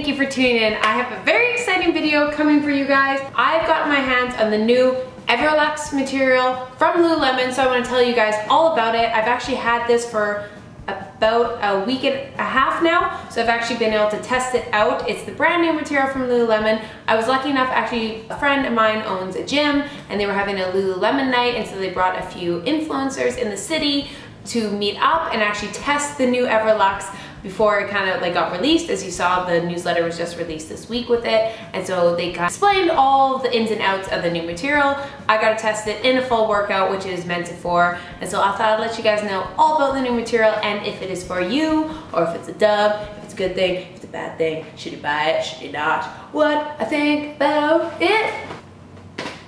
thank you for tuning in. I have a very exciting video coming for you guys. I've gotten my hands on the new Everlux material from Lululemon, so I want to tell you guys all about it. I've actually had this for about a week and a half now, so I've actually been able to test it out. It's the brand new material from Lululemon. I was lucky enough, actually, a friend of mine owns a gym and they were having a Lululemon night, and so they brought a few influencers in the city to meet up and actually test the new Everlux before it kind of like got released. As you saw, the newsletter was just released this week with it, and so they explained all the ins and outs of the new material. I got to test it in a full workout, which it is meant for, and so I thought I'd let you guys know all about the new material and if it is for you, or if it's a dub, if it's a good thing, if it's a bad thing, should you buy it, should you not, what I think about it.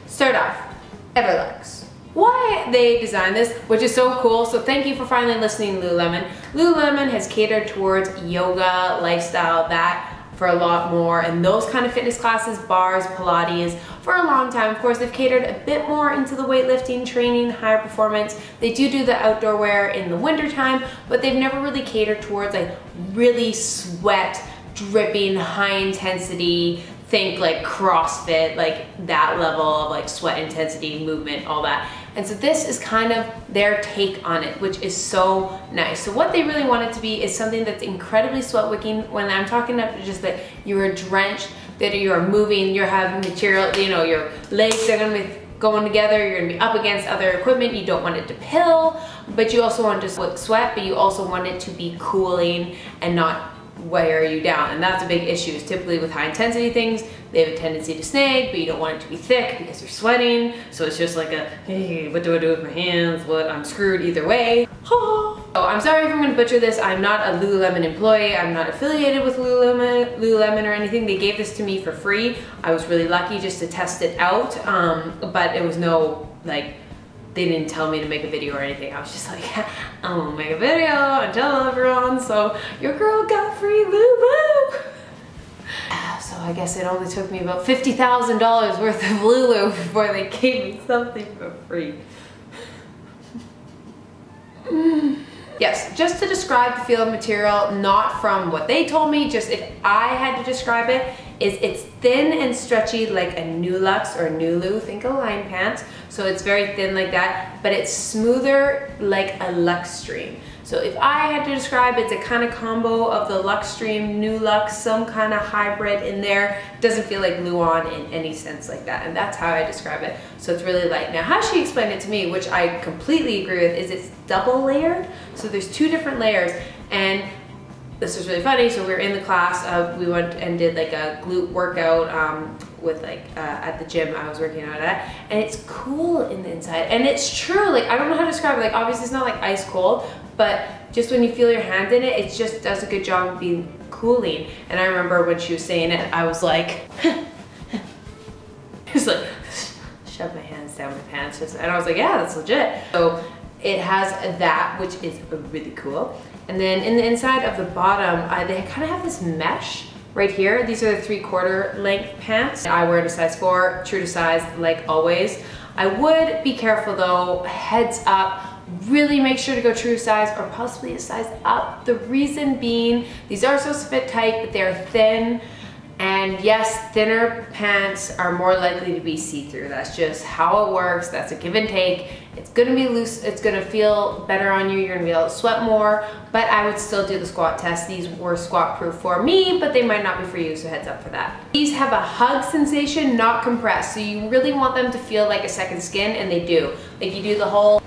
Start off, Everlux. Why they designed this, which is so cool. So thank you for finally listening, Lululemon. Lululemon has catered towards yoga, lifestyle, that for a lot more, and those kind of fitness classes, bars, Pilates, for a long time. Of course, they've catered a bit more into the weightlifting, training, higher performance. They do the outdoor wear in the winter time, but they've never really catered towards like really sweat, dripping, high intensity, think like CrossFit, like that level of like sweat intensity, movement, all that. And so this is kind of their take on it, which is so nice. So what they really want it to be is something that's incredibly sweat wicking. When I'm talking about just that you are drenched, that you are moving, you're having material, you know, your legs are gonna be going together, you're gonna be up against other equipment, you don't want it to pill, but you also want to just sweat, but you also want it to be cooling and not wear you down. And that's a big issue, is typically with high intensity things, they have a tendency to snag, but you don't want it to be thick because you're sweating. So it's just like a, hey, what do I do with my hands? What, I'm screwed either way. Oh, I'm sorry if I'm gonna butcher this. I'm not a Lululemon employee. I'm not affiliated with Lululemon or anything. They gave this to me for free. I was really lucky just to test it out, but it was no, like, they didn't tell me to make a video or anything. I was just like, I'm gonna make a video and tell everyone, so your girl got free Lulu. So I guess it only took me about $50,000 worth of Lulu before they gave me something for free. Yes, just to describe the feel of material, not from what they told me, just if I had to describe it, is it's thin and stretchy like a Nulux or Nulu, think of line pants. So it's very thin like that, but it's smoother like a Luxtreme. So if I had to describe it, it's a kind of combo of the Luxtreme, Nulux, some kind of hybrid in there. It doesn't feel like Luon in any sense like that, and that's how I describe it. So it's really light. Now how she explained it to me, which I completely agree with, is it's double layered. So there's two different layers, and this was really funny. So we were in the class, we went and did like a glute workout with like at the gym I was working out at, and it's cool in the inside. And it's true, like I don't know how to describe it, like obviously it's not like ice cold, but just when you feel your hand in it, it just does a good job of being cooling. And I remember when she was saying it, I was like, just like, shove my hands down my pants, and I was like, yeah, that's legit. So it has that, which is really cool. And then in the inside of the bottom, they kind of have this mesh right here. These are the 3/4 length pants. I wear it a size 4, true to size, like always. I would be careful though, heads up, really make sure to go true size or possibly a size up. The reason being, these are supposed to fit tight, but they're thin. And yes, thinner pants are more likely to be see-through. That's just how it works. That's a give and take. It's gonna be loose, it's gonna feel better on you, you're gonna be able to sweat more, but I would still do the squat test. These were squat proof for me, but they might not be for you, so heads up for that. These have a hug sensation, not compressed, so you really want them to feel like a second skin, and they do. Like you do the whole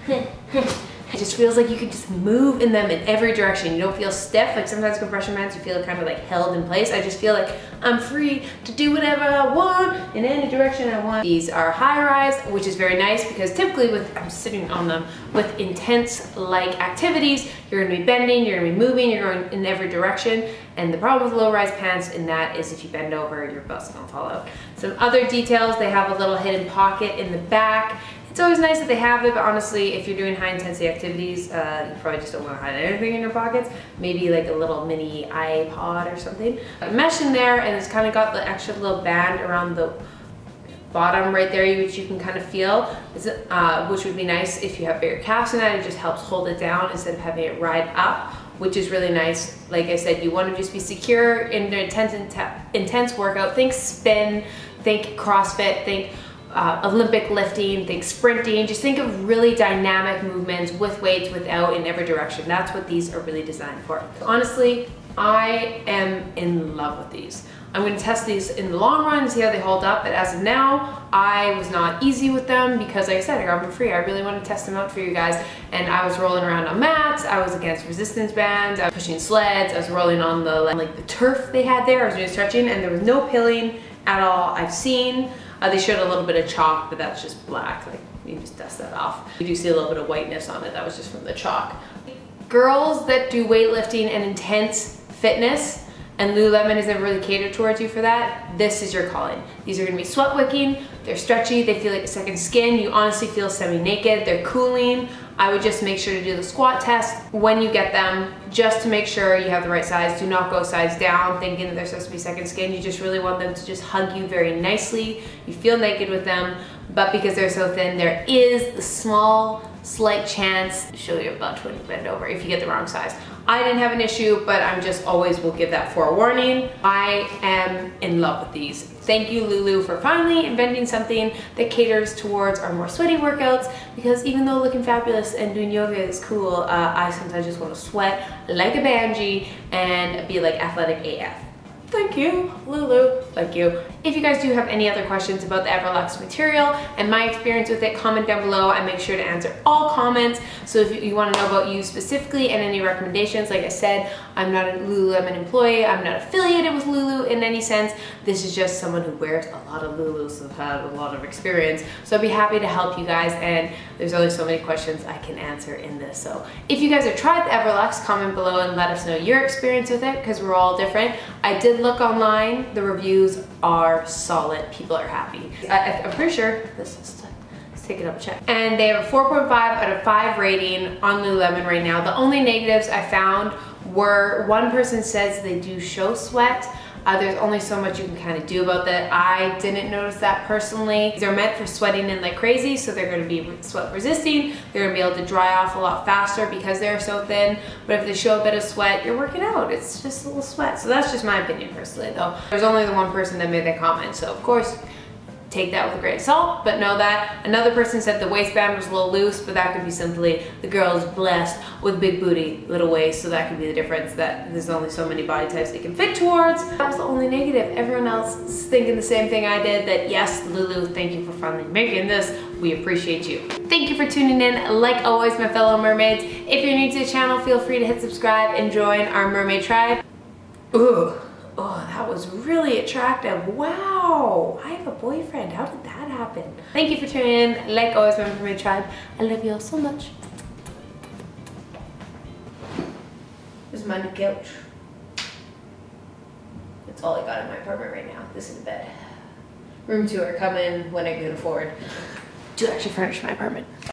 it just feels like you can just move in them in every direction. You don't feel stiff. Like sometimes compression pants, you feel kind of like held in place. I just feel like I'm free to do whatever I want in any direction I want. These are high-rise, which is very nice because typically I'm sitting on them, with intense like activities, you're gonna be bending, you're gonna be moving, you're going in every direction. And the problem with low-rise pants in that is if you bend over, your butt's gonna fall out. Some other details, they have a little hidden pocket in the back. It's always nice that they have it, but honestly, if you're doing high intensity activities, you probably just don't want to hide anything in your pockets. Maybe like a little mini iPod or something. A mesh in there, and it's kind of got the extra little band around the bottom right there, which you can kind of feel, which would be nice if you have bigger calves in that. It just helps hold it down instead of having it ride up, which is really nice. Like I said, you want to just be secure in the intense workout, think spin, think CrossFit, think Olympic lifting, think sprinting, just think of really dynamic movements with weights, without, in every direction. That's what these are really designed for. Honestly, I am in love with these. I'm going to test these in the long run and see how they hold up, but as of now, I was not easy with them because, like I said, I got them for free. I really want to test them out for you guys, and I was rolling around on mats, I was against resistance bands, I was pushing sleds, I was rolling on the turf they had there, I was doing stretching, and there was no pilling at all. I've seen, they showed a little bit of chalk, but that's just black, like you just dust that off. You do see a little bit of whiteness on it, that was just from the chalk. Girls that do weightlifting and intense fitness, and Lululemon is never really catered towards you for that, this is your calling. These are gonna be sweat wicking, they're stretchy, they feel like a second skin, you honestly feel semi-naked, they're cooling. I would just make sure to do the squat test when you get them, just to make sure you have the right size. Do not go size down thinking that they're supposed to be second skin. You just really want them to just hug you very nicely. You feel naked with them, but because they're so thin, there is the small, slight chance to show your butt when you bend over if you get the wrong size. I didn't have an issue, but I'm just always will give that forewarning. I am in love with these. Thank you, Lulu, for finally inventing something that caters towards our more sweaty workouts, because even though looking fabulous and doing yoga is cool, I sometimes just want to sweat like a banshee and be like athletic AF. Thank you, Lulu, thank you. If you guys do have any other questions about the Everlux material and my experience with it, comment down below. I make sure to answer all comments. So if you want to know about you specifically and any recommendations, like I said, I'm not a Lululemon employee. I'm not affiliated with Lulu in any sense. This is just someone who wears a lot of Lulus, so I've had a lot of experience. So I'd be happy to help you guys, and there's only so many questions I can answer in this. So if you guys have tried the Everlux, comment below and let us know your experience with it, because we're all different. I did look online, the reviews are solid, people are happy. I'm pretty sure this is, let's take it up a check. And they have a 4.5 out of 5 rating on Lululemon right now. The only negatives I found were, one person says they do show sweat. There's only so much you can kind of do about that. I didn't notice that personally. They're meant for sweating in like crazy, so they're gonna be sweat resisting. They're gonna be able to dry off a lot faster because they're so thin. But if they show a bit of sweat, you're working out. It's just a little sweat. So that's just my opinion personally though. There's only the one person that made that comment. So of course, take that with a grain of salt, but know that. Another person said the waistband was a little loose, but that could be simply the girl is blessed with big booty, little waist, so that could be the difference, that there's only so many body types they can fit towards. That was the only negative. Everyone else is thinking the same thing I did, that yes, Lulu, thank you for finally making this. We appreciate you. Thank you for tuning in. Like always, my fellow mermaids, if you're new to the channel, feel free to hit subscribe and join our mermaid tribe. Ooh. Oh, that was really attractive. Wow, I have a boyfriend. How did that happen? Thank you for tuning in. Like always, my mermaid tribe, I love you all so much. This is my new couch. That's all I got in my apartment right now. This is the bed. Room tour coming when I can afford to actually furnish my apartment.